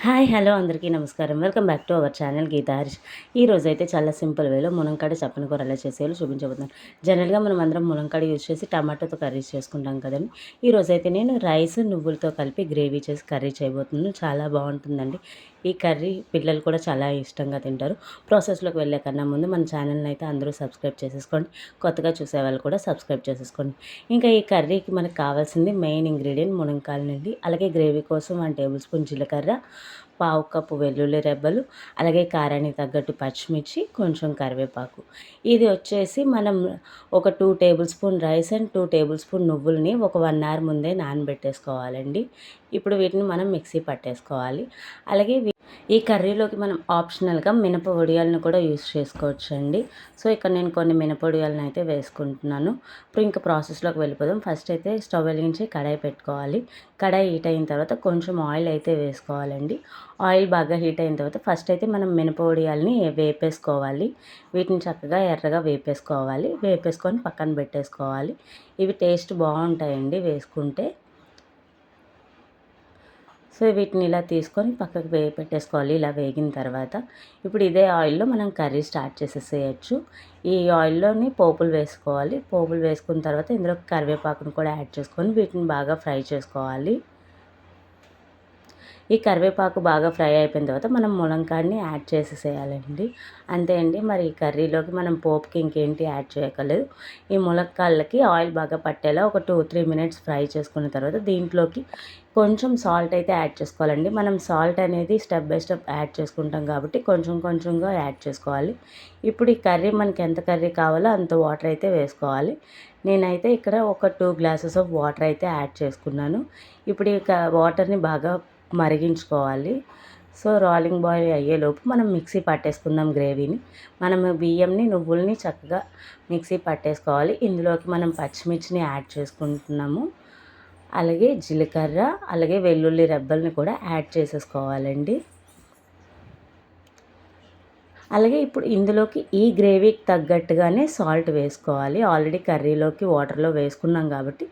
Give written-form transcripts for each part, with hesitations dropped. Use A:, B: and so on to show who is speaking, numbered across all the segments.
A: Hi hello అందరికీ నమస్కారం. Welcome back to our channel Geetha Harish. ఈరోజైతే చాలా సింపుల్ వేలో మునంకాడ చప్పని కూర ఎలా చేసేయాలో చూపించబోతున్నాను. జనరల్గా మనం అందరం మునంకాడ యూజ్ చేసి టమాటోతో కర్రీస్ చేసుకుంటాం కదండి. ఈరోజైతే నేను రైస్ నువ్వులతో కలిపి గ్రేవీ చేసి కర్రీ చేయబోతున్నాను. చాలా బాగుంటుందండి. ఈ కర్రీ పిల్లలు కూడా చాలా ఇష్టంగా తింటారు. ప్రాసెస్లోకి వెళ్ళే కన్నా ముందు మన ఛానల్ని అయితే అందరూ సబ్స్క్రైబ్ చేసేసుకోండి. కొత్తగా చూసే వాళ్ళు కూడా సబ్స్క్రైబ్ చేసేసుకోండి. ఇంకా ఈ కర్రీకి మనకు కావాల్సింది మెయిన్ ఇంగ్రీడియంట్ మునక్కాయలండి. అలాగే గ్రేవీ కోసం 1 టేబుల్ స్పూన్ జీలకర్ర, పావు కప్పు వెల్లుల్లి రెబ్బలు, అలాగే కారానికి తగ్గట్టు పచ్చిమిర్చి, కొంచెం కరివేపాకు. ఇది వచ్చేసి మనం ఒక 2 tablespoon rice and 2 tablespoon నువ్వుల్ని ఒక 1 అవర్ ముందే నానబెట్టేసుకోవాలండి. ఇప్పుడు వీటిని మనం మిక్సీ పట్టేసుకోవాలి. అలాగే ఈ కర్రీలోకి మనం ఆప్షనల్గా మినప వడియాలను కూడా యూస్ చేసుకోవచ్చండి. సో ఇక్కడ నేను కొన్ని మినప వడియాలను అయితే వేసుకుంటున్నాను. ఇప్పుడు ఇంకా ప్రాసెస్లోకి వెళ్ళిపోదాం. ఫస్ట్ అయితే స్టవ్ వెలిగించి కడాయి పెట్టుకోవాలి. కడాయి హీట్ అయిన తర్వాత కొంచెం ఆయిల్ అయితే వేసుకోవాలండి. ఆయిల్ బాగా హీట్ అయిన తర్వాత ఫస్ట్ అయితే మనం మినప వడియాలని వేపేసుకోవాలి. వీటిని చక్కగా ఎర్రగా వేపేసుకోవాలి. వేపేసుకొని పక్కన పెట్టేసుకోవాలి. ఇవి టేస్ట్ బాగుంటాయండి వేసుకుంటే. సో వీటిని ఇలా తీసుకొని పక్కకు పెట్టేసుకోవాలి. ఇలా వేగిన తర్వాత ఇప్పుడు ఇదే ఆయిల్లో మనం కర్రీ స్టార్ట్ చేసేసేయచ్చు. ఈ ఆయిల్లోని పోపులు వేసుకోవాలి. పోపులు వేసుకున్న తర్వాత ఇందులో కరివేపాకును కూడా యాడ్ చేసుకొని వీటిని బాగా ఫ్రై చేసుకోవాలి. ఈ కరివేపాకు బాగా ఫ్రై అయిపోయిన తర్వాత మనం ములంకాడని యాడ్ చేసేసేయాలండి. అంతే అండి. మరి ఈ కర్రీలోకి మనం పోపుకి ఇంకేంటి యాడ్ చేయక్కర్లేదు. ఈ ములక్కాళ్ళకి ఆయిల్ బాగా పట్టేలా ఒక 2-3 మినిట్స్ ఫ్రై చేసుకున్న తర్వాత దీంట్లోకి కొంచెం సాల్ట్ అయితే యాడ్ చేసుకోవాలండి. మనం సాల్ట్ అనేది స్టెప్ బై స్టెప్ యాడ్ చేసుకుంటాం కాబట్టి కొంచెం కొంచెంగా యాడ్ చేసుకోవాలి. ఇప్పుడు ఈ కర్రీ మనకి ఎంత కర్రీ కావాలో అంత వాటర్ అయితే వేసుకోవాలి. నేనైతే ఇక్కడ ఒక 2 గ్లాసెస్ ఆఫ్ వాటర్ అయితే యాడ్ చేసుకున్నాను. ఇప్పుడు ఈ వాటర్ని బాగా మరిగించుకోవాలి. సో రోలింగ్ బాయిల్ అయ్యేలోపు మనం మిక్సీ పట్టేసుకుందాం గ్రేవీని. మనం బియ్యంని నువ్వుల్ని చక్కగా మిక్సీ పట్టేసుకోవాలి. ఇందులోకి మనం పచ్చిమిర్చిని యాడ్ చేసుకుంటున్నాము. అలాగే జీలకర్ర, అలాగే వెల్లుల్లి రెబ్బల్ని కూడా యాడ్ చేసేసుకోవాలండి. అలాగే ఇప్పుడు ఇందులోకి ఈ గ్రేవీకి తగ్గట్టుగానే సాల్ట్ వేసుకోవాలి. ఆల్రెడీ కర్రీలోకి వాటర్లో వేసుకున్నాం కాబట్టి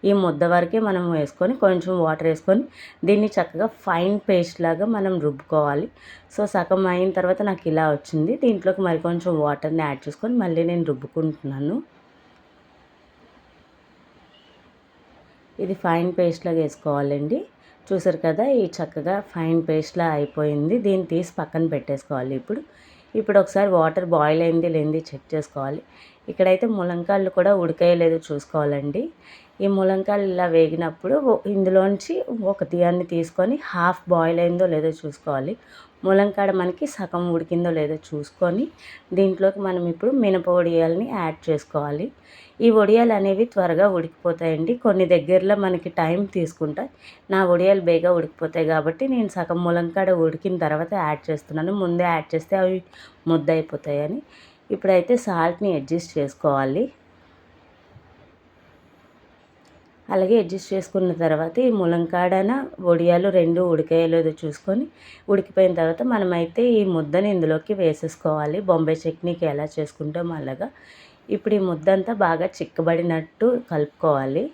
A: ఈ ముద్ద వరకే మనం వేసుకొని కొంచెం వాటర్ వేసుకొని దీన్ని చక్కగా ఫైన్ పేస్ట్ లాగా మనం రుబ్బుకోవాలి. సో సగం అయిన తర్వాత నాకు ఇలా వచ్చింది. దీంట్లోకి మరి కొంచెం వాటర్ని యాడ్ చేసుకొని మళ్ళీ నేను రుబ్బుకుంటున్నాను. ఇది ఫైన్ పేస్ట్ లాగా వేసుకోవాలండి. చూసారు కదా, ఈ చక్కగా ఫైన్ పేస్ట్లా అయిపోయింది. దీన్ని తీసి పక్కన పెట్టేసుకోవాలి. ఇప్పుడు ఒకసారి వాటర్ బాయిల్ అయింది లేనిది చెక్ చేసుకోవాలి. ఇక్కడైతే ములంకాయలు కూడా ఉడికాయో లేదో చూసుకోవాలండి. ఈ ములంకాయలు ఇలా వేగినప్పుడు ఇందులోంచి ఒక తీయాన్ని తీసుకొని హాఫ్ బాయిల్ అయిందో లేదో చూసుకోవాలి. ములంకాడ మనకి సగం ఉడికిందో లేదో చూసుకొని దీంట్లోకి మనం ఇప్పుడు మినప వడియాలని యాడ్ చేసుకోవాలి. ఈ వడియాలు అనేవి త్వరగా ఉడికిపోతాయండి. కొన్ని దగ్గరలో మనకి టైం తీసుకుంటాయి. నా వడియాలు బేగా ఉడికిపోతాయి కాబట్టి నేను సగం ములంకాడ ఉడికిన తర్వాత యాడ్ చేస్తున్నాను. ముందే యాడ్ చేస్తే అవి ముద్ద అయిపోతాయని. ఇప్పుడైతే సాల్ట్ని అడ్జస్ట్ చేసుకోవాలి. అలాగే అడ్జస్ట్ చేసుకున్న తర్వాత ఈ ములంకాడన వడియాలు 2 ఉడికాయో లేదో చూసుకొని ఉడికిపోయిన తర్వాత మనమైతే ఈ ముద్దని ఇందులోకి వేసేసుకోవాలి. బొంబాయి చట్నీకి ఎలా చేసుకుంటాం అలాగా. ఇప్పుడు ఈ ముద్దంతా బాగా చిక్కబడినట్టు కలుపుకోవాలి.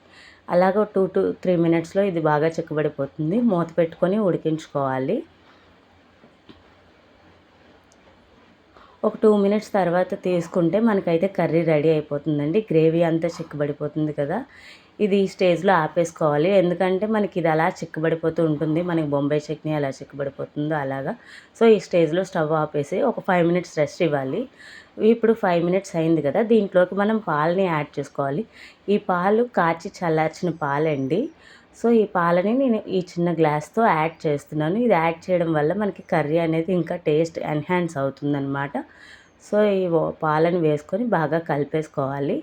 A: అలాగ 2-3 మినిట్స్లో ఇది బాగా చిక్కబడిపోతుంది. మూత పెట్టుకొని ఉడికించుకోవాలి. ఒక 2 మినిట్స్ తర్వాత తీసుకుంటే మనకైతే కర్రీ రెడీ అయిపోతుందండి. గ్రేవీ అంతా చిక్కబడిపోతుంది కదా. ఇది ఈ స్టేజ్లో ఆపేసుకోవాలి. ఎందుకంటే మనకి ఇది అలా చిక్కబడిపోతూ ఉంటుంది. మనకి బొంబాయి చట్నీ ఎలా చిక్కబడిపోతుందో అలాగా. సో ఈ స్టేజ్లో స్టవ్ ఆపేసి ఒక 5 మినిట్స్ రెస్ట్ ఇవ్వాలి. ఇప్పుడు 5 మినిట్స్ అయింది కదా, దీంట్లోకి మనం పాలని యాడ్ చేసుకోవాలి. ఈ పాలు కాచి చల్లార్చిన పాలండి. సో ఈ పాలని నేను ఈ చిన్న గ్లాస్తో యాడ్ చేస్తున్నాను. ఇది యాడ్ చేయడం వల్ల మనకి కర్రీ అనేది ఇంకా టేస్ట్ ఎన్హాన్స్ అవుతుందన్నమాట. సో ఈ పాలను వేసుకొని బాగా కలిపేసుకోవాలి.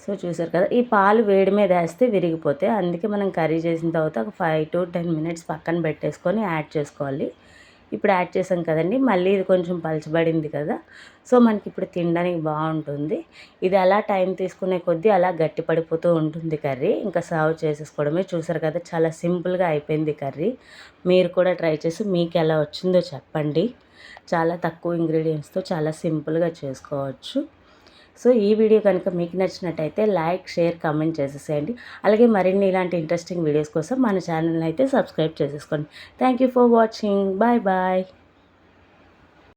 A: సో చూసారు కదా, ఈ పాలు వేడి మీద వేస్తే విరిగిపోతాయి. అందుకే మనం కర్రీ చేసిన తర్వాత ఒక 5-10 మినిట్స్ పక్కన పెట్టేసుకొని యాడ్ చేసుకోవాలి. ఇప్పుడు యాడ్ చేసాం కదండి, మళ్ళీ ఇది కొంచెం పలచబడింది కదా. సో మనకి ఇప్పుడు తినడానికి బాగుంటుంది. ఇది అలా టైం తీసుకునే కొద్దీ అలా గట్టి పడిపోతూ ఉంటుంది కర్రీ. ఇంకా సర్వ్ చేసేసుకోవడమే. చూసారు కదా, చాలా సింపుల్గా అయిపోయింది కర్రీ. మీరు కూడా ట్రై చేసి మీకు ఎలా వచ్చిందో చెప్పండి. చాలా తక్కువ ఇంగ్రీడియంట్స్తో చాలా సింపుల్గా చేసుకోవచ్చు. సో ఈ వీడియో కనుక మీకు నచ్చినట్టయితే లైక్, షేర్, కామెంట్ చేసేసేయండి. అలాగే మరిన్ని ఇలాంటి ఇంట్రెస్టింగ్ వీడియోస్ కోసం మన ఛానల్ని అయితే సబ్స్క్రైబ్ చేసేసుకోండి. Thank you for watching. Bye bye.